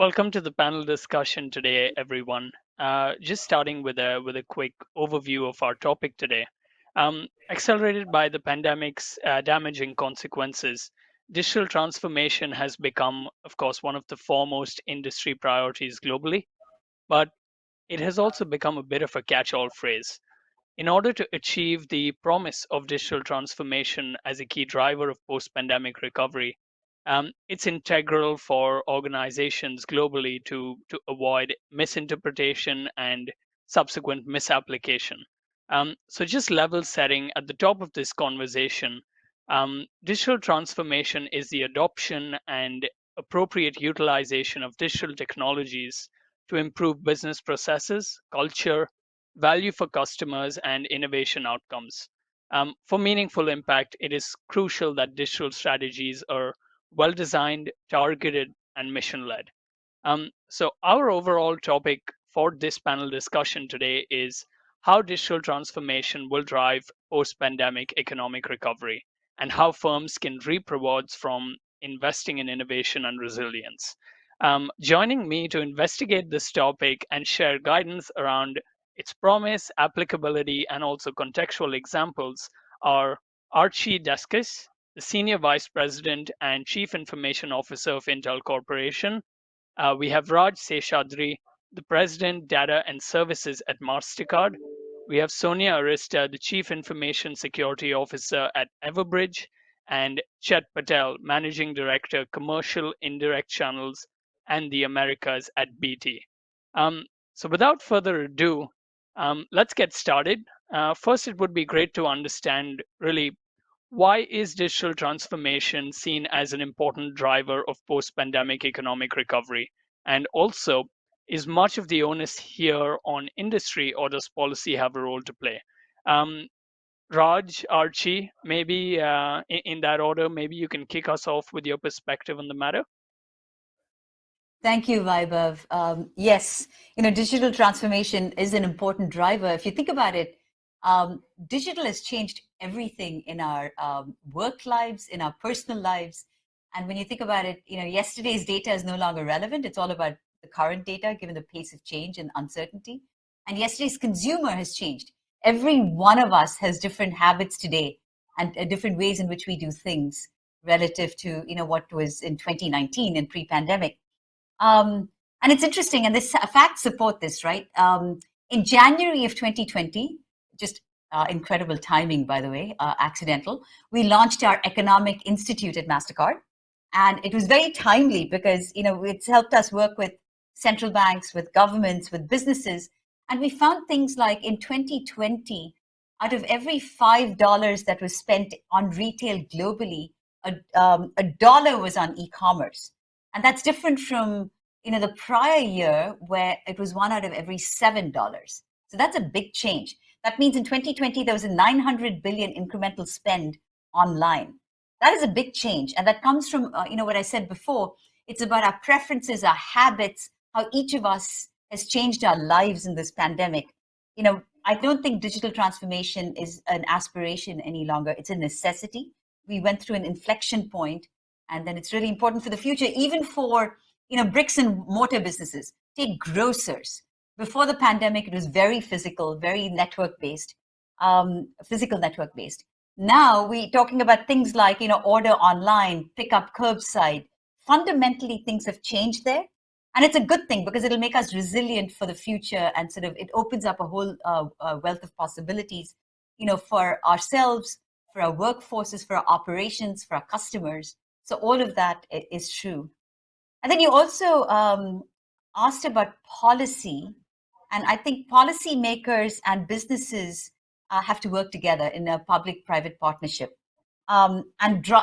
Welcome to the panel discussion today, everyone. Just starting with a quick overview of our topic today. Accelerated by the pandemic's damaging consequences, digital transformation has become, of course, one of the foremost industry priorities globally, but it has also become a bit of a catch-all phrase. In order to achieve the promise of digital transformation as a key driver of post pandemic recovery, it's integral for organizations globally to avoid misinterpretation and subsequent misapplication. So, just level setting at the top of this conversation, digital transformation is the adoption and appropriate utilization of digital technologies to improve business processes, culture, value for customers, and innovation outcomes. For meaningful impact, it is crucial that digital strategies are well designed, targeted, and mission led. So, our overall topic for this panel discussion today is how digital transformation will drive post pandemic economic recovery and how firms can reap rewards from investing in innovation and resilience. Joining me to investigate this topic and share guidance around its promise, applicability, and also contextual examples are Archie Deskus, the Senior Vice President and Chief Information Officer of Intel Corporation. We have Raj Seshadri, the President, Data and Services at Mastercard. We have Sonia Arista, the Chief Information Security Officer at Everbridge, and Chet Patel, Managing Director, Commercial Indirect Channels and the Americas at BT. So, without further ado, let's get started. First, it would be great to understand really why is digital transformation seen as an important driver of post pandemic economic recovery? And also, is much of the onus here on industry or does policy have a role to play? Um, Raj, Archie, maybe in that order, maybe you can kick us off with your perspective on the matter. Thank you, Vaibhav. Yes, digital transformation is an important driver. If you think about it, digital has changed everything in our work lives, in our personal lives. And when you think about it, yesterday's data is no longer relevant. It's all about the current data, given the pace of change and uncertainty. And yesterday's consumer has changed. Every one of us has different habits today and different ways in which we do things relative to, what was in 2019 and pre-pandemic. And it's interesting, and the facts support this, right? In January of 2020, just incredible timing, by the way, accidental, we launched our Economic Institute at Mastercard. And it was very timely because, it's helped us work with central banks, with governments, with businesses. And we found things like in 2020, out of every $5 that was spent on retail globally, a dollar was on e-commerce. And that's different from the prior year where it was one out of every $7. So that's a big change. That means in 2020, there was a 900 billion incremental spend online. That is a big change. And that comes from, what I said before. It's about our preferences, our habits, how each of us has changed our lives in this pandemic. I don't think digital transformation is an aspiration any longer. It's a necessity. We went through an inflection point, and then it's really important for the future, even for bricks and mortar businesses. Take grocers. Before the pandemic, it was very physical, very network-based, physical network-based. Now we're talking about things like, order online, pick up curbside. Fundamentally, things have changed there. And it's a good thing because it'll make us resilient for the future, and sort of it opens up a whole wealth of possibilities, for ourselves, for our workforces, for our operations, for our customers. So all of that is true. And then you also asked about policy. And I think policymakers and businesses have to work together in a public-private partnership and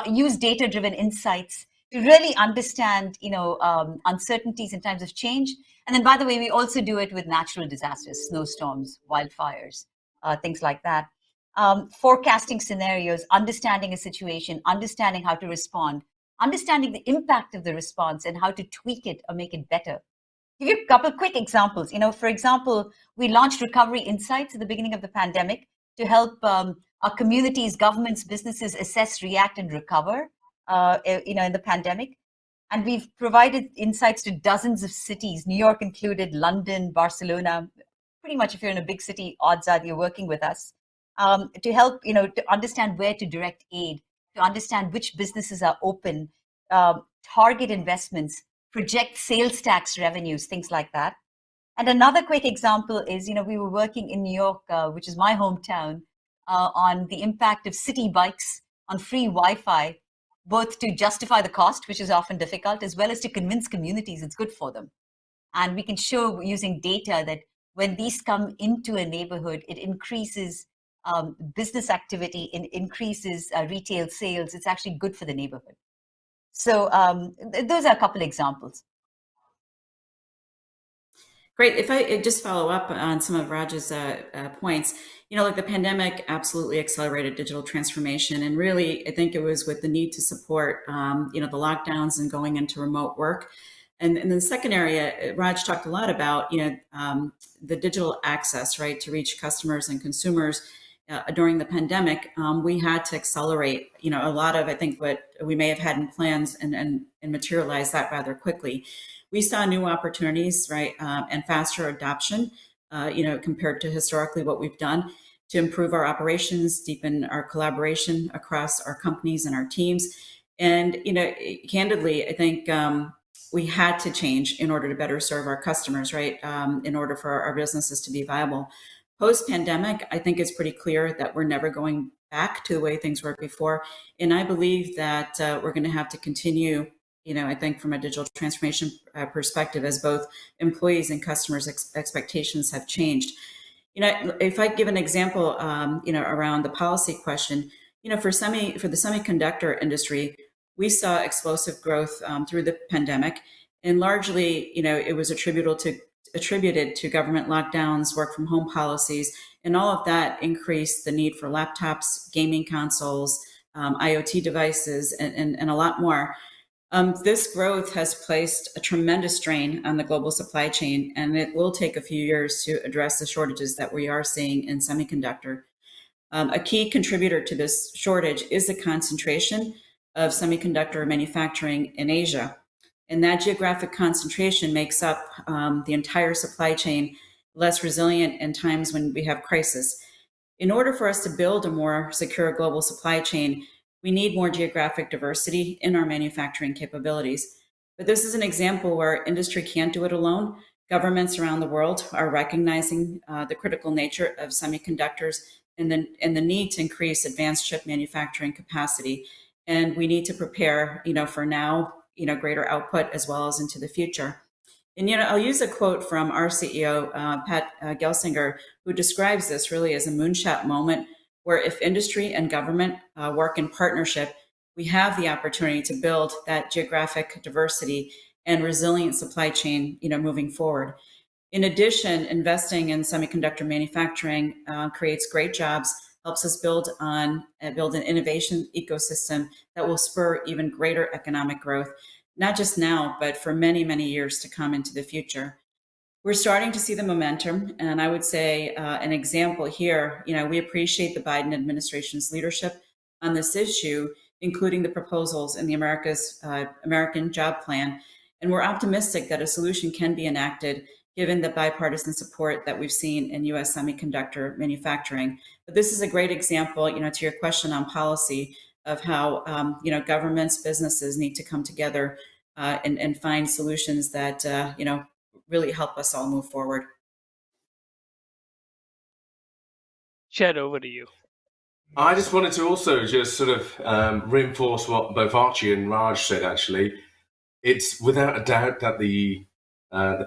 use data-driven insights to really understand, uncertainties in times of change. And then, by the way, we also do it with natural disasters, snowstorms, wildfires, things like that. Forecasting scenarios, understanding a situation, understanding how to respond, understanding the impact of the response and how to tweak it or make it better. Give you a couple quick examples. For example, we launched Recovery Insights at the beginning of the pandemic to help our communities, governments, businesses assess, react, and recover, in the pandemic. And we've provided insights to dozens of cities, New York included, London, Barcelona. Pretty much if you're in a big city, odds are you're working with us, to help, to understand where to direct aid, to understand which businesses are open, target investments, project sales tax revenues, things like that. And another quick example is, we were working in New York, which is my hometown, on the impact of city bikes on free Wi-Fi, both to justify the cost, which is often difficult, as well as to convince communities it's good for them. And we can show using data that when these come into a neighborhood, it increases business activity, it increases retail sales. It's actually good for the neighborhood. So those are a couple examples. Great. If I just follow up on some of Raj's points, like the pandemic absolutely accelerated digital transformation. And really, I think it was with the need to support, the lockdowns and going into remote work. And then the second area, Raj talked a lot about, the digital access, right, to reach customers and consumers. During the pandemic, we had to accelerate, a lot of, I think, what we may have had in plans and materialize that rather quickly. We saw new opportunities, right, and faster adoption, compared to historically what we've done to improve our operations, deepen our collaboration across our companies and our teams. And, candidly, I think we had to change in order to better serve our customers, right, in order for our businesses to be viable. Post-pandemic, I think it's pretty clear that we're never going back to the way things were before. And I believe that we're going to have to continue, I think from a digital transformation perspective, as both employees and customers' expectations have changed. If I give an example, around the policy question, for the semiconductor industry, we saw explosive growth through the pandemic, and largely, it was attributed to government lockdowns, work from home policies, and all of that increased the need for laptops, gaming consoles, IoT devices, and a lot more. This growth has placed a tremendous strain on the global supply chain, and it will take a few years to address the shortages that we are seeing in semiconductor. A key contributor to this shortage is the concentration of semiconductor manufacturing in Asia. And that geographic concentration makes up the entire supply chain less resilient in times when we have crisis. In order for us to build a more secure global supply chain, we need more geographic diversity in our manufacturing capabilities. But this is an example where industry can't do it alone. Governments around the world are recognizing the critical nature of semiconductors and the need to increase advanced chip manufacturing capacity. And we need to prepare, for now, greater output as well as into the future. And, I'll use a quote from our CEO, Pat Gelsinger, who describes this really as a moonshot moment where if industry and government work in partnership, we have the opportunity to build that geographic diversity and resilient supply chain, moving forward. In addition, investing in semiconductor manufacturing creates great jobs, helps us build an innovation ecosystem that will spur even greater economic growth, not just now, but for many, many years to come into the future. We're starting to see the momentum, and I would say an example here, we appreciate the Biden administration's leadership on this issue, including the proposals in the American Job Plan, and we're optimistic that a solution can be enacted given the bipartisan support that we've seen in U.S. semiconductor manufacturing. But this is a great example, to your question on policy, of how, governments, businesses need to come together and find solutions that, really help us all move forward. Chet, over to you. I just wanted to also just sort of reinforce what both Archie and Raj said, actually. It's without a doubt that the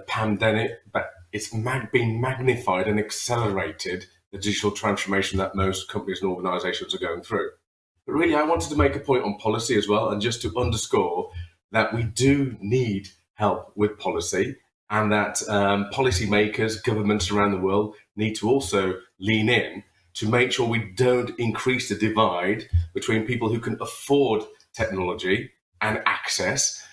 pandemic, it's been magnified and accelerated the digital transformation that most companies and organizations are going through. But really, I wanted to make a point on policy as well, and just to underscore that we do need help with policy, and that policymakers, governments around the world need to also lean in to make sure we don't increase the divide between people who can afford technology and access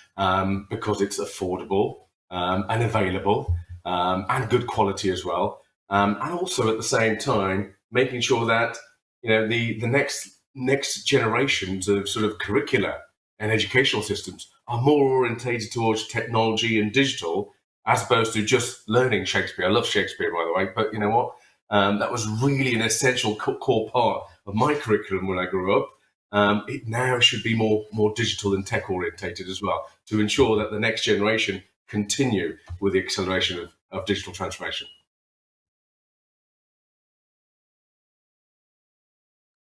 because it's affordable and available and good quality as well. And also at the same time, making sure that the next generations of sort of curricula and educational systems are more orientated towards technology and digital as opposed to just learning Shakespeare. I love Shakespeare, by the way, but you know what? That was really an essential core part of my curriculum when I grew up. It now should be more digital and tech orientated as well to ensure that the next generation continue with the acceleration of digital transformation.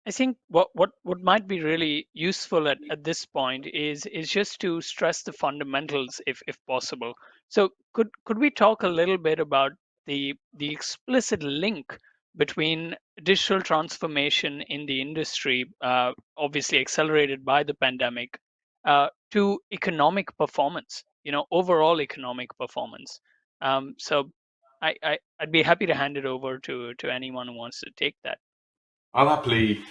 I think what might be really useful at this point is just to stress the fundamentals if possible. So could we talk a little bit about the explicit link between digital transformation in the industry, obviously accelerated by the pandemic, to economic performance, overall economic performance. So I'd be happy to hand it over to anyone who wants to take that. I'll happily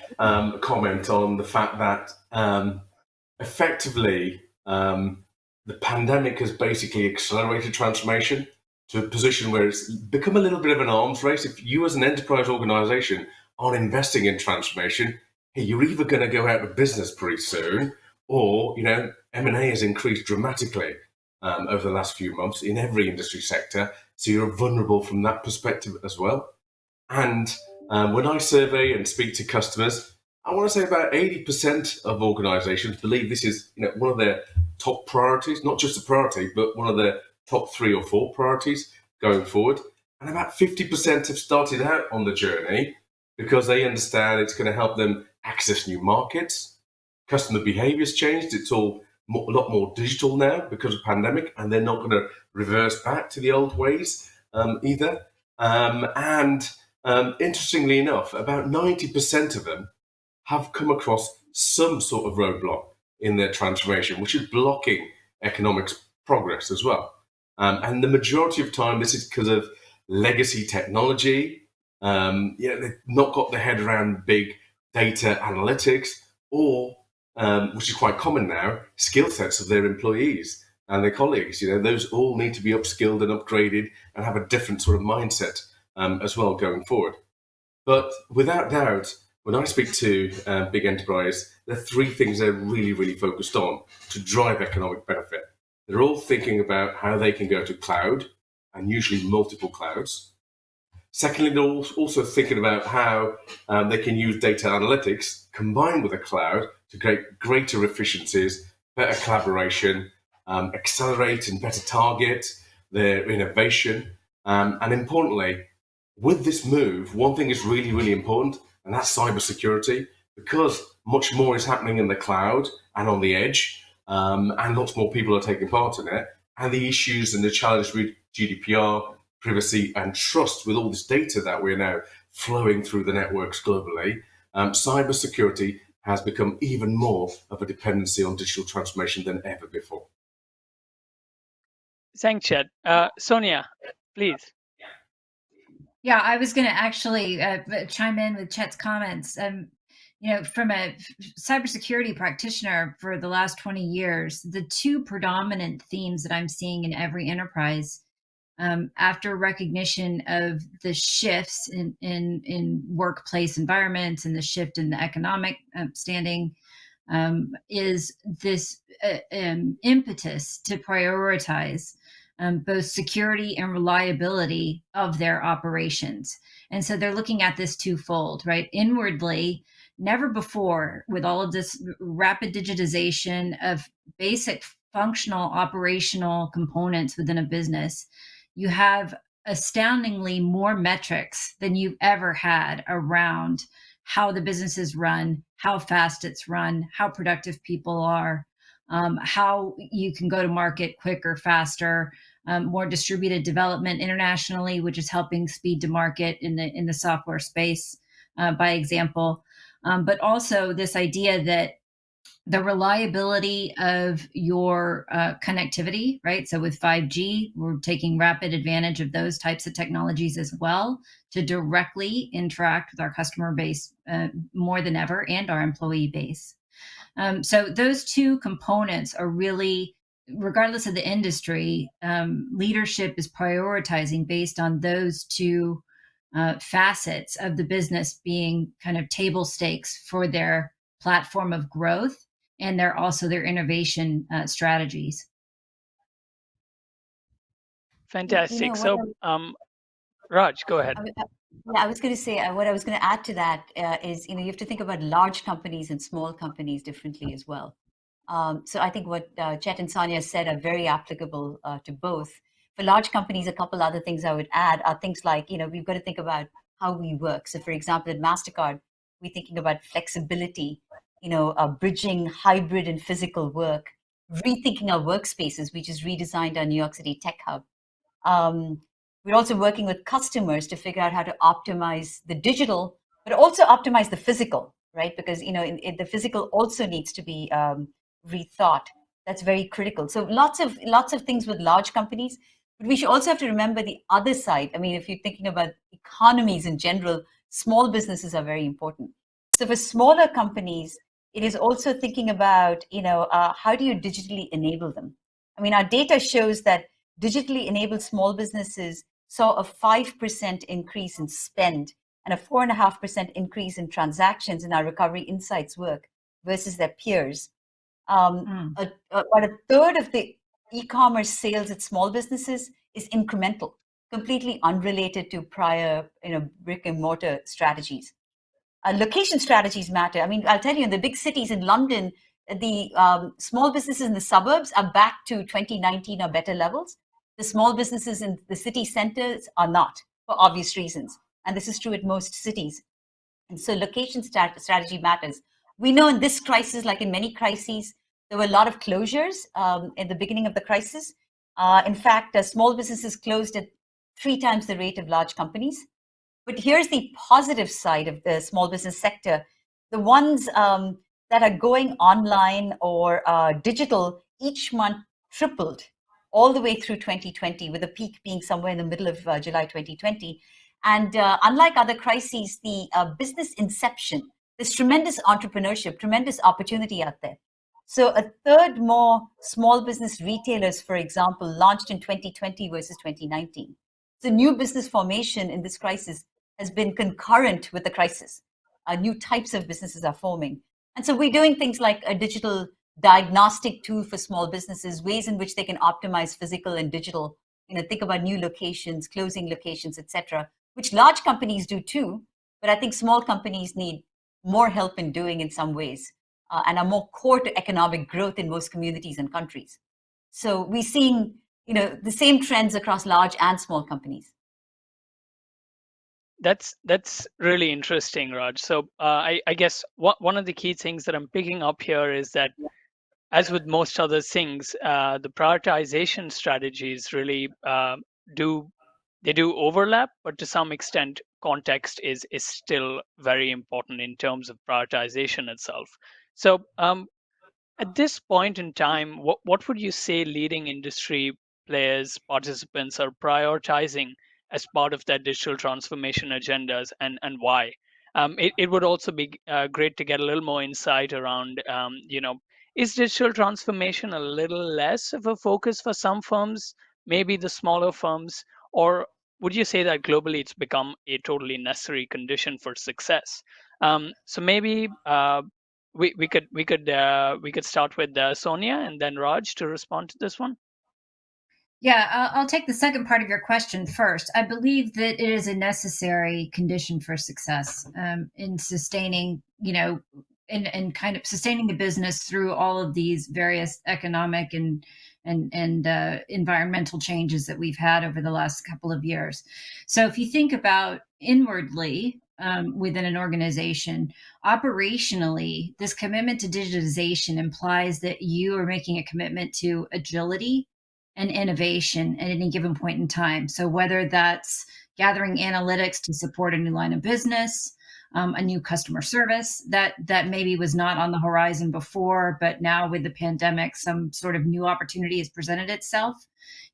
comment on the fact that effectively the pandemic has basically accelerated transformation to a position where it's become a little bit of an arms race. If you as an enterprise organization are investing in transformation, hey, you're either going to go out of business pretty soon, or M&A has increased dramatically over the last few months in every industry sector. So you're vulnerable from that perspective as well. And when I survey and speak to customers, I want to say about 80% of organizations believe this is one of their top priorities, not just a priority, but one of their top 3 or 4 priorities going forward. And about 50% have started out on the journey because they understand it's going to help them access new markets. Customer behavior's changed. It's all a lot more digital now because of pandemic, and they're not going to reverse back to the old ways either. Interestingly enough, about 90% of them have come across some sort of roadblock in their transformation, which is blocking economic progress as well. And the majority of time, this is because of legacy technology. They've not got their head around big data analytics, or, which is quite common now, skill sets of their employees and their colleagues. Those all need to be upskilled and upgraded and have a different sort of mindset as well going forward. But without doubt, when I speak to big enterprise, there are 3 things they're really, really focused on to drive economic benefit. They're all thinking about how they can go to cloud, and usually multiple clouds. Secondly, they're also thinking about how they can use data analytics combined with a cloud to create greater efficiencies, better collaboration, accelerate and better target their innovation. And importantly, with this move, one thing is really, really important, and that's cybersecurity, because much more is happening in the cloud and on the edge, and lots more people are taking part in it. And the issues and the challenge with GDPR, privacy, and trust with all this data that we're now flowing through the networks globally, cybersecurity has become even more of a dependency on digital transformation than ever before. Thanks, Chet. Sonia, please. Yeah, I was going to actually chime in with Chet's comments. From a cybersecurity practitioner for the last 20 years, the 2 predominant themes that I'm seeing in every enterprise, after recognition of the shifts in workplace environments and the shift in the economic standing, is this impetus to prioritize both security and reliability of their operations. And so they're looking at this twofold, right? Inwardly, never before, with all of this rapid digitization of basic functional operational components within a business, you have astoundingly more metrics than you've ever had around how the business is run, how fast it's run, how productive people are, how you can go to market quicker, faster, more distributed development internationally, which is helping speed to market in the software space, by example. But also this idea that the reliability of your connectivity, right? So with 5G, we're taking rapid advantage of those types of technologies as well to directly interact with our customer base more than ever, and our employee base. So those 2 components are really, regardless of the industry, leadership is prioritizing based on those 2 facets of the business being kind of table stakes for their platform of growth and their innovation strategies. Fantastic. So, Raj, go ahead. I was going to say what I was going to add to that is, you have to think about large companies and small companies differently as well. So I think what Chet and Sonia said are very applicable to both. For large companies, a couple other things I would add are things like, we've got to think about how we work. So for example, at Mastercard, we're thinking about flexibility, bridging hybrid and physical work, rethinking our workspaces. We just redesigned our New York City tech hub. We're also working with customers to figure out how to optimize the digital, but also optimize the physical, right? Because the physical also needs to be rethought. That's very critical. So lots of things with large companies, but we should also have to remember the other side. I mean, if you're thinking about economies in general, small businesses are very important. So for smaller companies, it is also thinking about how do you digitally enable them? I mean, our data shows that digitally enabled small businesses saw a 5% increase in spend and a 4.5% increase in transactions in our Recovery Insights work versus their peers. About a third of the e-commerce sales at small businesses is incremental, completely unrelated to prior brick and mortar strategies. Location strategies matter. I mean, I'll tell you, in the big cities in London, the small businesses in the suburbs are back to 2019 or better levels. The small businesses in the city centers are not, for obvious reasons. And this is true at most cities. And so location strategy matters. We know in this crisis, like in many crises, there were a lot of closures in the beginning of the crisis. In fact, small businesses closed at 3 times the rate of large companies. But here's the positive side of the small business sector. The ones that are going online or digital each month tripled all the way through 2020, with a peak being somewhere in the middle of July 2020. And unlike other crises, the business inception, there's tremendous entrepreneurship, tremendous opportunity out there. So a third more small business retailers, for example, launched in 2020 versus 2019. So new business formation in this crisis has been concurrent with the crisis. New types of businesses are forming. And so we're doing things like a digital diagnostic tool for small businesses, ways in which they can optimize physical and digital, think about new locations, closing locations, etc., which large companies do too. But I think small companies need more help in doing in some ways and are more core to economic growth in most communities and countries. So we're seeing, the same trends across large and small companies. That's really interesting, Raj. So I guess one of the key things that I'm picking up here is that, as with most other things, the prioritization strategies really do overlap, but to some extent, context is still very important in terms of prioritization itself. So at this point in time, what would you say leading industry players, participants are prioritizing as part of their digital transformation agendas, and why? It would also be great to get a little more insight around, is digital transformation a little less of a focus for some firms, maybe the smaller firms, or would you say that globally it's become a totally necessary condition for success? So maybe we could start with Sonia and then Raj to respond to this one. Yeah, I'll take the second part of your question first. I believe that it is a necessary condition for success in sustaining, and kind of sustaining the business through all of these various economic and environmental changes that we've had over the last couple of years. So if you think about inwardly within an organization, operationally, this commitment to digitization implies that you are making a commitment to agility and innovation at any given point in time. So whether that's gathering analytics to support a new line of business, a new customer service that maybe was not on the horizon before, but now with the pandemic, some sort of new opportunity has presented itself.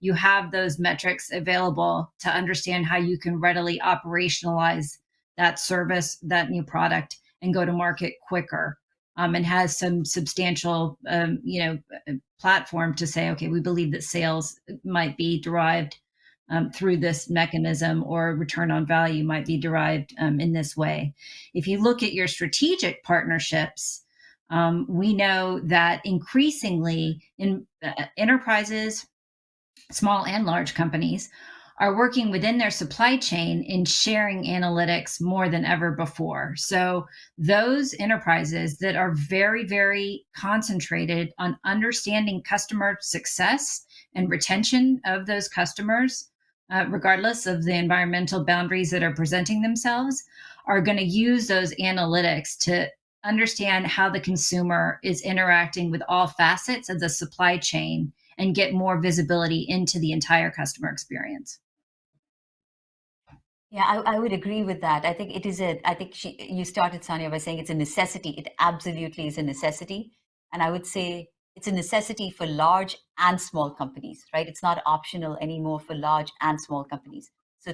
You have those metrics available to understand how you can readily operationalize that service, that new product, and go to market quicker. And has some substantial, platform to say, okay, we believe that sales might be derived through this mechanism, or return on value might be derived in this way. If you look at your strategic partnerships, We know that increasingly in enterprises, small and large companies, are working within their supply chain in sharing analytics more than ever before. So those enterprises that are very, very concentrated on understanding customer success and retention of those customers, regardless of the environmental boundaries that are presenting themselves, are going to use those analytics to understand how the consumer is interacting with all facets of the supply chain and get more visibility into the entire customer experience. Yeah, I would agree with that. I think it is I think you started, Sonia, by saying it's a necessity. It absolutely is a necessity. And I would say it's a necessity for large and small companies, right? It's not optional anymore for large and small companies. So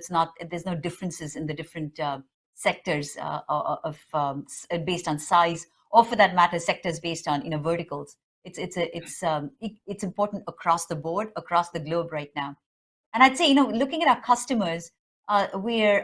there's no differences in the different sectors based on size, or for that matter, sectors based on, verticals. It's important across the board, across the globe right now. And I'd say, looking at our customers, we're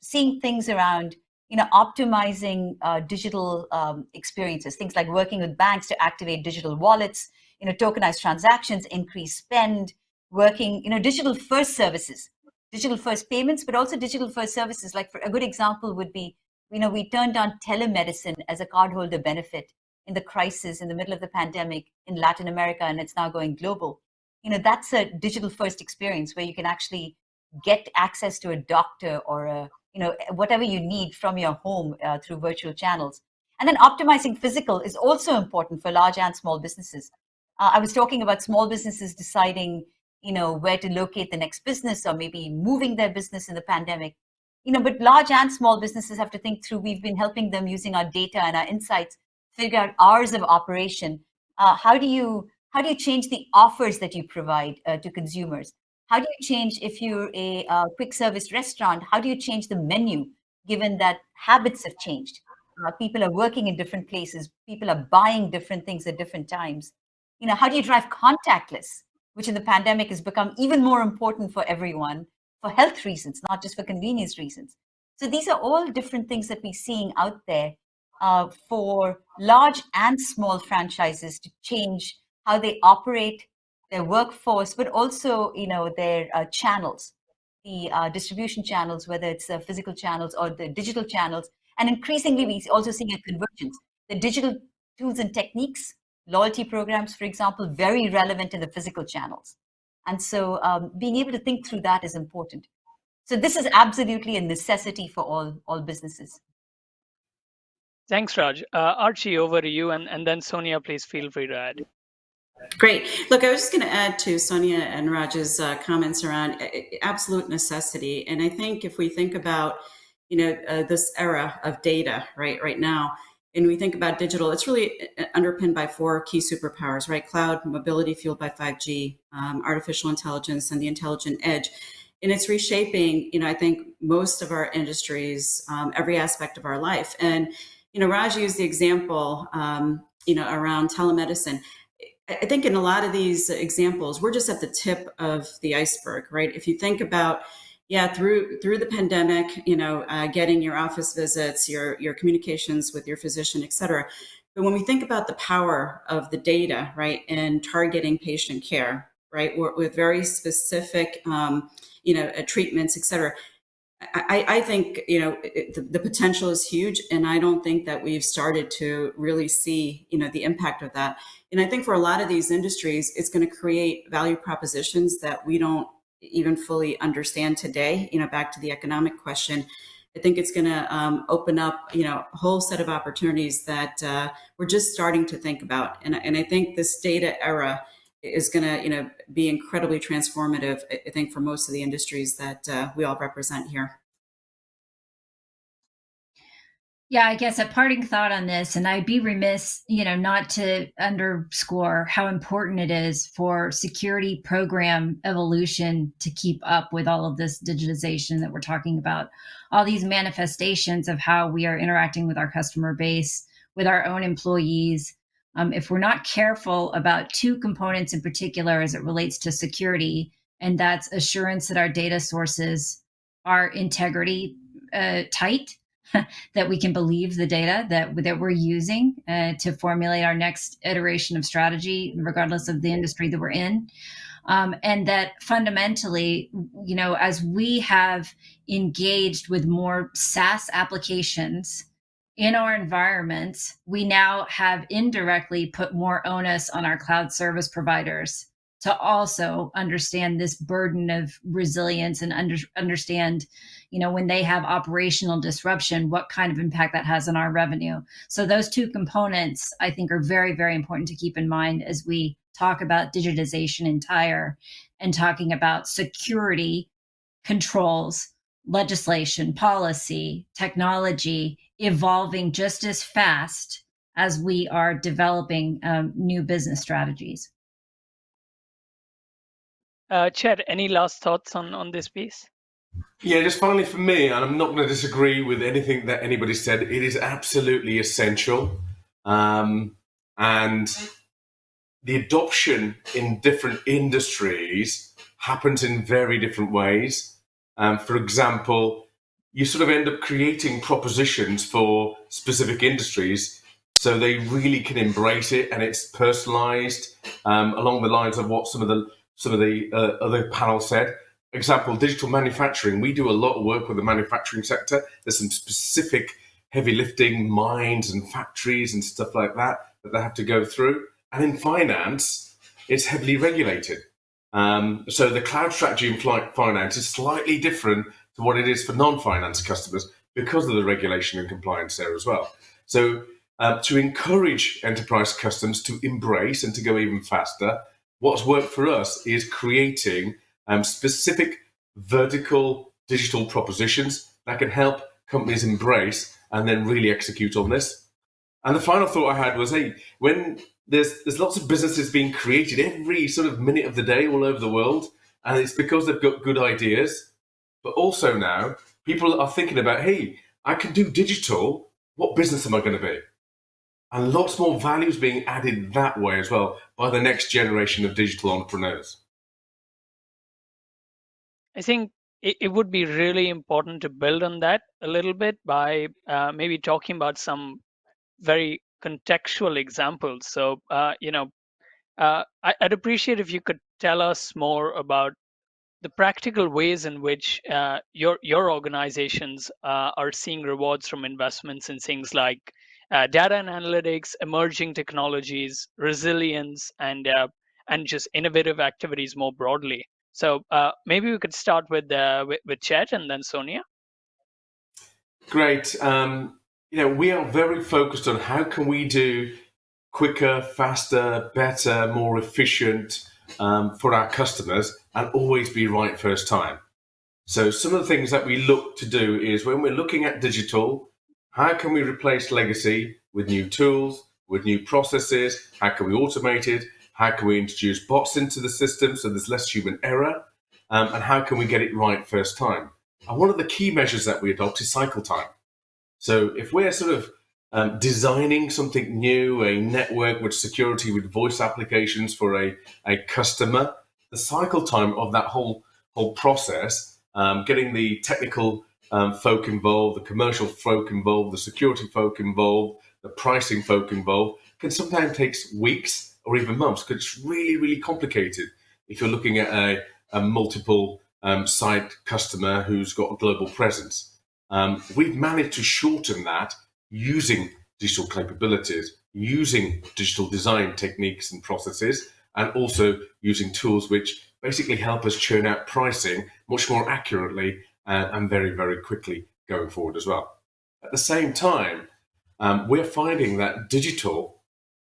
seeing things around, optimizing digital experiences, things like working with banks to activate digital wallets, tokenized transactions, increase spend, working, digital first services, digital first payments, but also digital first services. Like, for a good example would be, we turned on telemedicine as a cardholder benefit in the crisis, in the middle of the pandemic in Latin America, and it's now going global. That's a digital first experience where you can actually get access to a doctor or whatever you need from your home through virtual channels. And then optimizing physical is also important for large and small businesses. I was talking about small businesses deciding, where to locate the next business, or maybe moving their business in the pandemic. But large and small businesses have to think through. We've been helping them using our data and our insights, figure out hours of operation. How do you change the offers that you provide to consumers? How do you change, if you're a quick service restaurant, how do you change the menu, given that habits have changed? People are working in different places. People are buying different things at different times. How do you drive contactless, which in the pandemic has become even more important for everyone, for health reasons, not just for convenience reasons. So these are all different things that we're seeing out there for large and small franchises to change how they operate their workforce, but also, their channels, the distribution channels, whether it's the physical channels or the digital channels. And increasingly, we also seeing a convergence. The digital tools and techniques, loyalty programs, for example, very relevant in the physical channels. And so being able to think through that is important. So this is absolutely a necessity for all businesses. Thanks, Raj. Archie, over to you, and then Sonia, please feel free to add. Great. Look, I was just going to add to Sonia and Raj's comments around absolute necessity. And I think if we think about, this era of data right now, and we think about digital, it's really underpinned by 4 key superpowers, right? Cloud, mobility fueled by 5G, artificial intelligence, and the intelligent edge. And it's reshaping, I think, most of our industries, every aspect of our life. And, Raj used the example, around telemedicine. I think in a lot of these examples, we're just at the tip of the iceberg, right? If you think about, through the pandemic, getting your office visits, your communications with your physician, et cetera. But when we think about the power of the data, right, and targeting patient care, right, with very specific, treatments, et cetera, I think, the potential is huge. And I don't think that we've started to really see, the impact of that. And I think for a lot of these industries, it's going to create value propositions that we don't even fully understand today. Back to the economic question, I think it's going to open up, a whole set of opportunities that we're just starting to think about. And I think this data era is going to, be incredibly transformative, I think, for most of the industries that we all represent here. Yeah, I guess a parting thought on this, and I'd be remiss, not to underscore how important it is for security program evolution to keep up with all of this digitization that we're talking about, all these manifestations of how we are interacting with our customer base, with our own employees. If we're not careful about 2 components in particular as it relates to security, and that's assurance that our data sources are integrity tight, that we can believe the data that we're using to formulate our next iteration of strategy, regardless of the industry that we're in. And that fundamentally, as we have engaged with more SaaS applications in our environments, we now have indirectly put more onus on our cloud service providers to also understand this burden of resilience and understand, when they have operational disruption, what kind of impact that has on our revenue. So those two components, I think, are very, very important to keep in mind as we talk about digitization entire and talking about security controls, legislation, policy, technology evolving just as fast as we are developing new business strategies. Chet, any last thoughts on this piece? Yeah, just finally for me, and I'm not going to disagree with anything that anybody said, it is absolutely essential. And the adoption in different industries happens in very different ways. For example, you sort of end up creating propositions for specific industries so they really can embrace it, and it's personalized along the lines of what some of the other panel said. Example, digital manufacturing. We do a lot of work with the manufacturing sector. There's some specific heavy lifting mines and factories and stuff like that they have to go through. And in finance, it's heavily regulated. So the cloud strategy in finance is slightly different to what it is for non-finance customers because of the regulation and compliance there as well. So to encourage enterprise customers to embrace and to go even faster, what's worked for us is creating specific vertical digital propositions that can help companies embrace and then really execute on this. And the final thought I had was, hey, when there's lots of businesses being created every sort of minute of the day all over the world, and it's because they've got good ideas, but also now people are thinking about, hey, I can do digital, what business am I going to be? And lots more value is being added that way as well by the next generation of digital entrepreneurs. I think it would be really important to build on that a little bit by maybe talking about some very contextual examples. So, I'd appreciate if you could tell us more about the practical ways in which your organizations are seeing rewards from investments in things like data and analytics, emerging technologies, resilience, and just innovative activities more broadly. So maybe we could start with Chet and then Sonia. Great. We are very focused on how can we do quicker, faster, better, more efficient for our customers and always be right first time. So some of the things that we look to do is when we're looking at digital, how can we replace legacy with new tools, with new processes? How can we automate it? How can we introduce bots into the system so there's less human error? And how can we get it right first time? And one of the key measures that we adopt is cycle time. So if we're sort of designing something new, a network with security, with voice applications for a customer, the cycle time of that whole process, getting the technical folk involved, the commercial folk involved, the security folk involved, the pricing folk involved, can sometimes take weeks or even months because it's really, really complicated if you're looking at a multiple site customer who's got a global presence. We've managed to shorten that using digital capabilities, using digital design techniques and processes, and also using tools which basically help us churn out pricing much more accurately and very, very quickly going forward as well. At the same time, we're finding that digital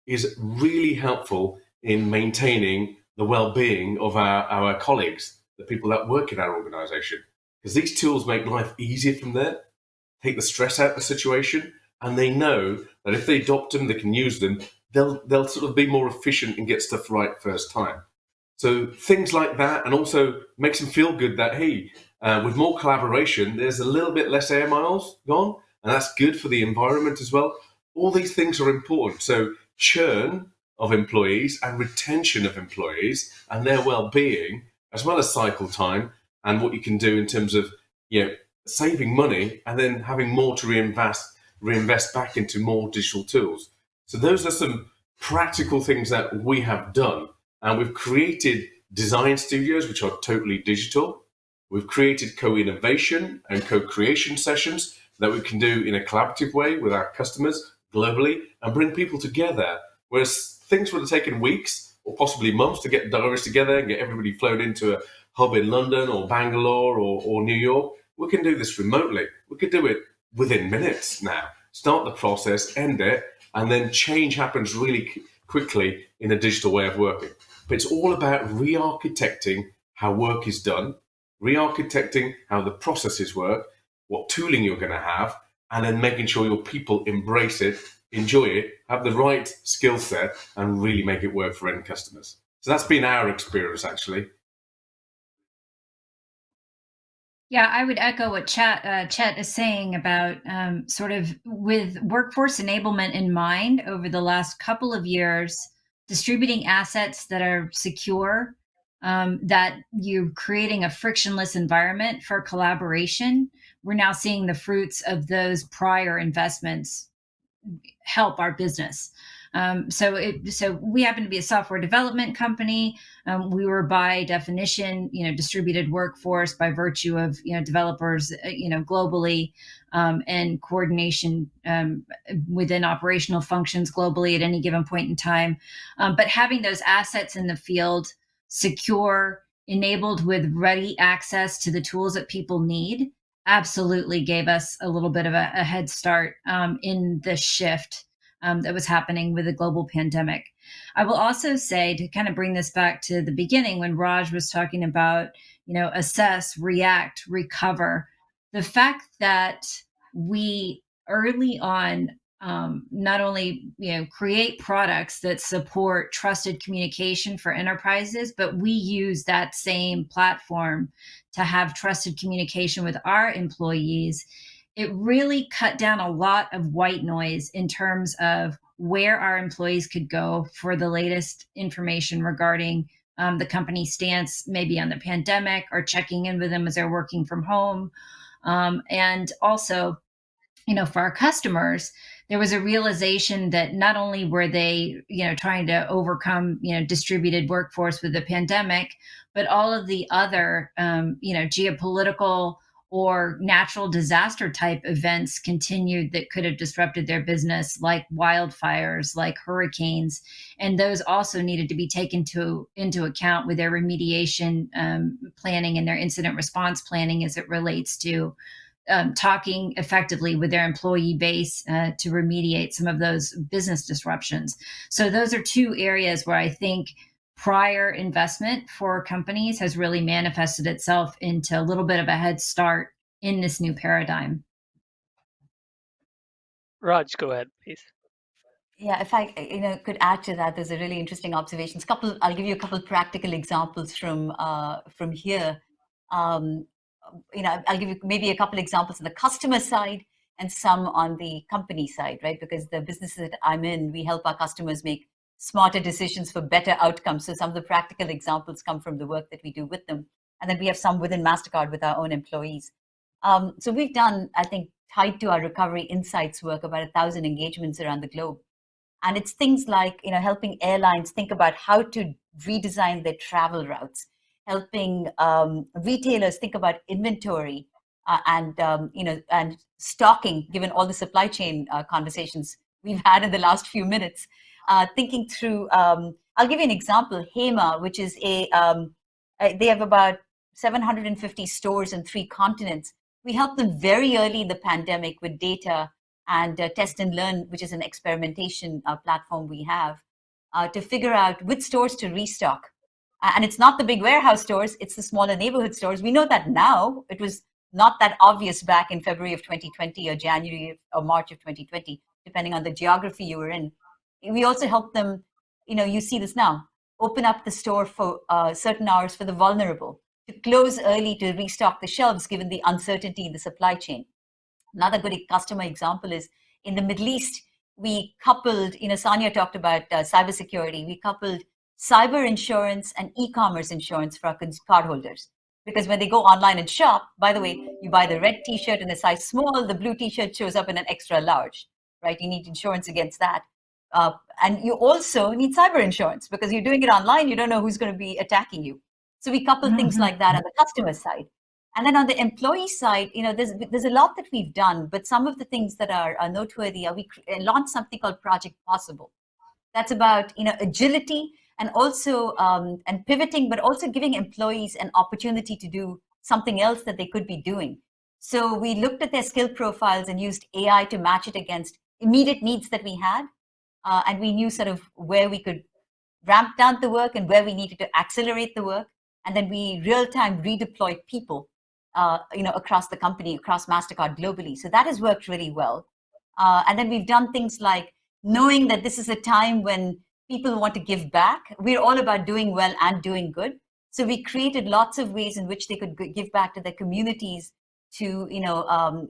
is really helpful in maintaining the well-being of our colleagues, the people that work in our organization, because these tools make life easier from there, take the stress out of the situation, and they know that if they adopt them, they can use them, they'll sort of be more efficient and get stuff right first time. So things like that, and also makes them feel good that, hey, with more collaboration, there's a little bit less air miles gone, and that's good for the environment as well. All these things are important. So churn of employees and retention of employees and their well-being, as well as cycle time and what you can do in terms of saving money and then having more to reinvest back into more digital tools. So those are some practical things that we have done. And we've created design studios, which are totally digital. We've created co-innovation and co-creation sessions that we can do in a collaborative way with our customers globally and bring people together. Whereas things would have taken weeks or possibly months to get diaries together and get everybody flown into a hub in London or Bangalore or New York. We can do this remotely. We could do it within minutes now. Start the process, end it, and then change happens really quickly in a digital way of working. But it's all about re-architecting how work is done, re-architecting how the processes work, what tooling you're going to have, and then making sure your people embrace it, enjoy it, have the right skill set, and really make it work for end customers. So that's been our experience, actually. Yeah, I would echo what Chet is saying about sort of with workforce enablement in mind over the last couple of years, distributing assets that are secure, that you're creating a frictionless environment for collaboration. We're now seeing the fruits of those prior investments help our business. So we happen to be a software development company. We were by definition, distributed workforce by virtue of, developers, globally, and coordination within operational functions globally at any given point in time. But having those assets in the field, secure, enabled with ready access to the tools that people need, absolutely gave us a little bit of a head start in the shift that was happening with the global pandemic. I will also say, to kind of bring this back to the beginning when Raj was talking about, assess, react, recover, the fact that we early on not only create products that support trusted communication for enterprises, but we use that same platform to have trusted communication with our employees. It really cut down a lot of white noise in terms of where our employees could go for the latest information regarding the company's stance, maybe on the pandemic, or checking in with them as they're working from home. And also, for our customers, there was a realization that not only were they, trying to overcome, distributed workforce with the pandemic, but all of the other, geopolitical or natural disaster type events continued that could have disrupted their business, like wildfires, like hurricanes. And those also needed to be taken into account with their remediation planning and their incident response planning as it relates to talking effectively with their employee base to remediate some of those business disruptions. So those are two areas where I think prior investment for companies has really manifested itself into a little bit of a head start in this new paradigm. Raj, go ahead, please. Yeah, if I could add to that, there's a really interesting observations. I'll give you a couple practical examples from here. I'll give you maybe a couple examples on the customer side and some on the company side, right? Because the businesses that I'm in, we help our customers make smarter decisions for better outcomes. So some of the practical examples come from the work that we do with them. And then we have some within Mastercard with our own employees. So we've done, I think, tied to our recovery insights work, about 1,000 engagements around the globe. And it's things like, helping airlines think about how to redesign their travel routes, helping retailers think about inventory and stocking, given all the supply chain conversations we've had in the last few minutes. Thinking through, I'll give you an example. HEMA, which is they have about 750 stores in 3 continents. We helped them very early in the pandemic with data and test and learn, which is an experimentation platform we have, to figure out which stores to restock. And it's not the big warehouse stores, it's the smaller neighborhood stores. We know that now. It was not that obvious back in February of 2020 or January or March of 2020, depending on the geography you were in. We also help them, you see this now, open up the store for certain hours for the vulnerable, to close early to restock the shelves given the uncertainty in the supply chain. Another good customer example is in the Middle East, we coupled, Sonia talked about cybersecurity, we coupled cyber insurance and e-commerce insurance for our cardholders. Because when they go online and shop, by the way, you buy the red t-shirt in a size small, the blue t-shirt shows up in an extra large, right? You need insurance against that. And you also need cyber insurance because you're doing it online. You don't know who's going to be attacking you. So we couple things like that on the customer side. And then on the employee side, there's a lot that we've done, but some of the things that are noteworthy are we launched something called Project Possible. That's about agility and also and pivoting, but also giving employees an opportunity to do something else that they could be doing. So we looked at their skill profiles and used AI to match it against immediate needs that we had, and we knew sort of where we could ramp down the work and where we needed to accelerate the work, and then we real-time redeployed people across the company, across Mastercard globally. So that has worked really well. And then we've done things like knowing that this is a time when people want to give back. We're all about doing well and doing good. So we created lots of ways in which they could give back to their communities, to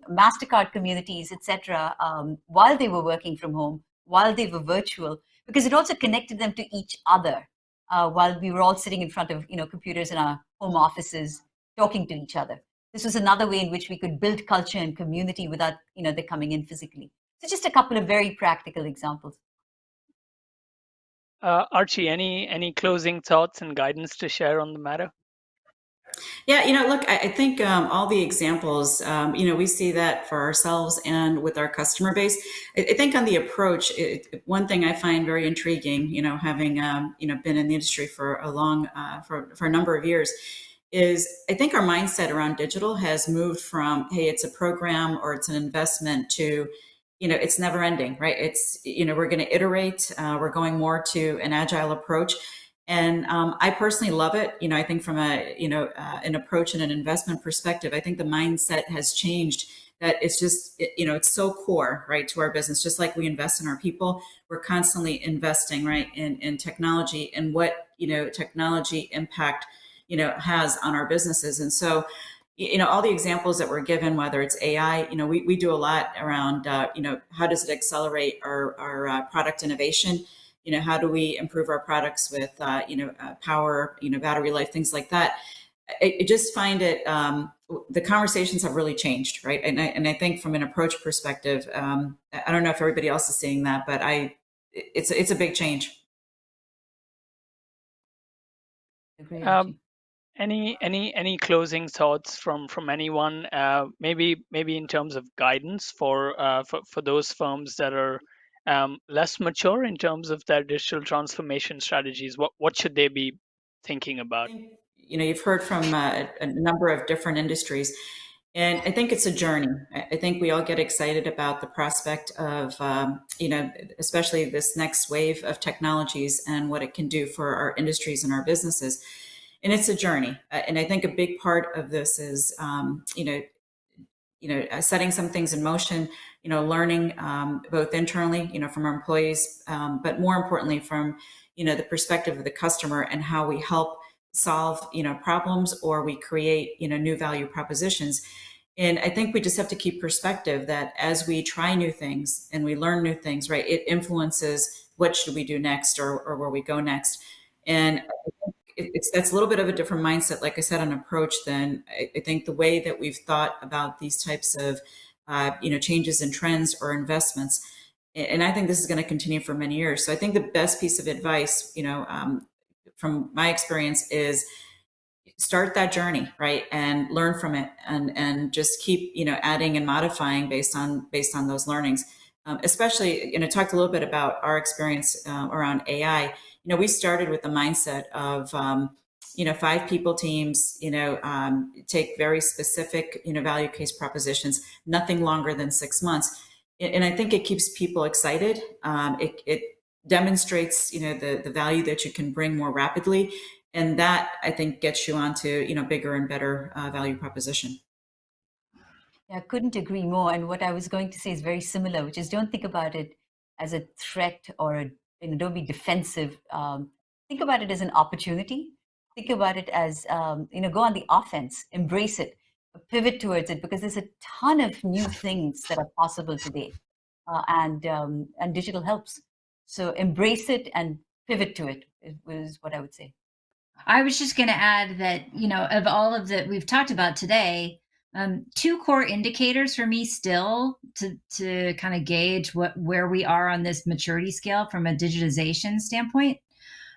Mastercard communities, etc., while they were working from home, while they were virtual, because it also connected them to each other while we were all sitting in front of computers in our home offices, talking to each other. This was another way in which we could build culture and community without they coming in physically. So just a couple of very practical examples. Archie, any closing thoughts and guidance to share on the matter? Yeah, look, I think all the examples, we see that for ourselves and with our customer base. I think on the approach, one thing I find very intriguing, having been in the industry for a number of years, is I think our mindset around digital has moved from, hey, it's a program or it's an investment, to it's never ending, right? It's we're going to iterate. We're going more to an agile approach. And I personally love it. I think from an approach and an investment perspective, I think the mindset has changed. That it's just it's so core, right, to our business. Just like we invest in our people, we're constantly investing, right, in technology and what technology impact has on our businesses. And so all the examples that were given, whether it's AI, we do a lot around how does it accelerate our product innovation. How do we improve our products with, power, battery life, things like that. I just find it, the conversations have really changed, right? And I think from an approach perspective, I don't know if everybody else is seeing that, but it's a big change. Agree, any closing thoughts from anyone? Maybe in terms of guidance for those firms that are less mature in terms of their digital transformation strategies. What should they be thinking about? You've heard from a number of different industries, and I think it's a journey. I think we all get excited about the prospect of, especially this next wave of technologies and what it can do for our industries and our businesses. And it's a journey. And I think a big part of this is, setting some things in motion, learning both internally, from our employees, but more importantly from, the perspective of the customer and how we help solve, problems, or we create, new value propositions. And I think we just have to keep perspective that as we try new things and we learn new things, right, it influences what should we do next or where we go next. And that's a little bit of a different mindset, like I said, an approach than I think the way that we've thought about these types of, changes in trends or investments. And I think this is going to continue for many years. So I think the best piece of advice, from my experience, is start that journey, right, and learn from it, and just keep, adding and modifying based on those learnings. Especially, talked a little bit about our experience around AI. We started with the mindset of, 5 people teams, take very specific, value case propositions, nothing longer than 6 months. And I think it keeps people excited. It demonstrates, the value that you can bring more rapidly. And that, I think, gets you onto, bigger and better value proposition. Yeah, I couldn't agree more. And what I was going to say is very similar, which is don't think about it as a threat or don't be defensive. Think about it as an opportunity. Think about it as, go on the offense, embrace it, pivot towards it, because there's a ton of new things that are possible today. And digital helps. So embrace it and pivot to it is what I would say. I was just going to add that, of all of that we've talked about today, two core indicators for me still to kind of gauge where we are on this maturity scale from a digitization standpoint.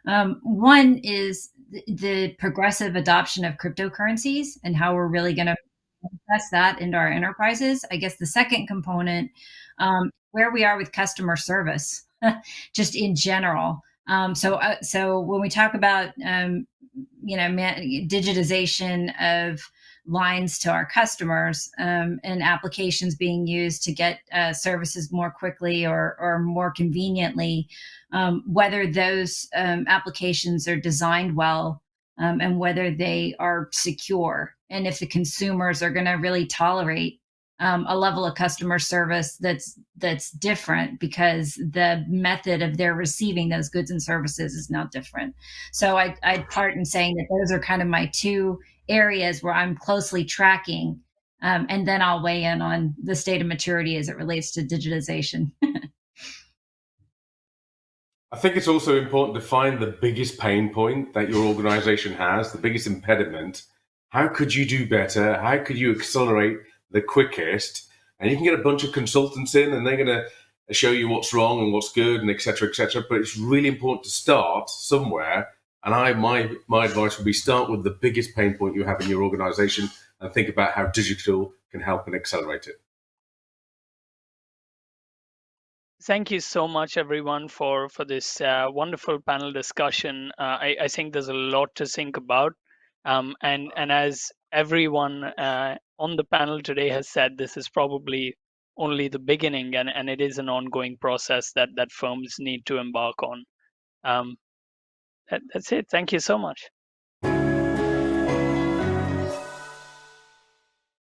One is the progressive adoption of cryptocurrencies and how we're really going to invest that into our enterprises. I guess the second component, where we are with customer service, just in general. So when we talk about digitization of lines to our customers, and applications being used to get services more quickly or more conveniently, whether those applications are designed well, and whether they are secure, and if the consumers are going to really tolerate a level of customer service that's different because the method of their receiving those goods and services is now different. So I'd part in saying that those are kind of my two areas where I'm closely tracking, and then I'll weigh in on the state of maturity as it relates to digitization. I think it's also important to find the biggest pain point that your organization has, the biggest impediment. How could you do better? How could you accelerate the quickest? And you can get a bunch of consultants in and they're going to show you what's wrong and what's good and et cetera, et cetera. But it's really important to start somewhere. And my advice would be start with the biggest pain point you have in your organization and think about how digital can help and accelerate it. Thank you so much, everyone, for this wonderful panel discussion. I think there's a lot to think about, and as everyone on the panel today has said, this is probably only the beginning, and it is an ongoing process that firms need to embark on. That's it. Thank you so much.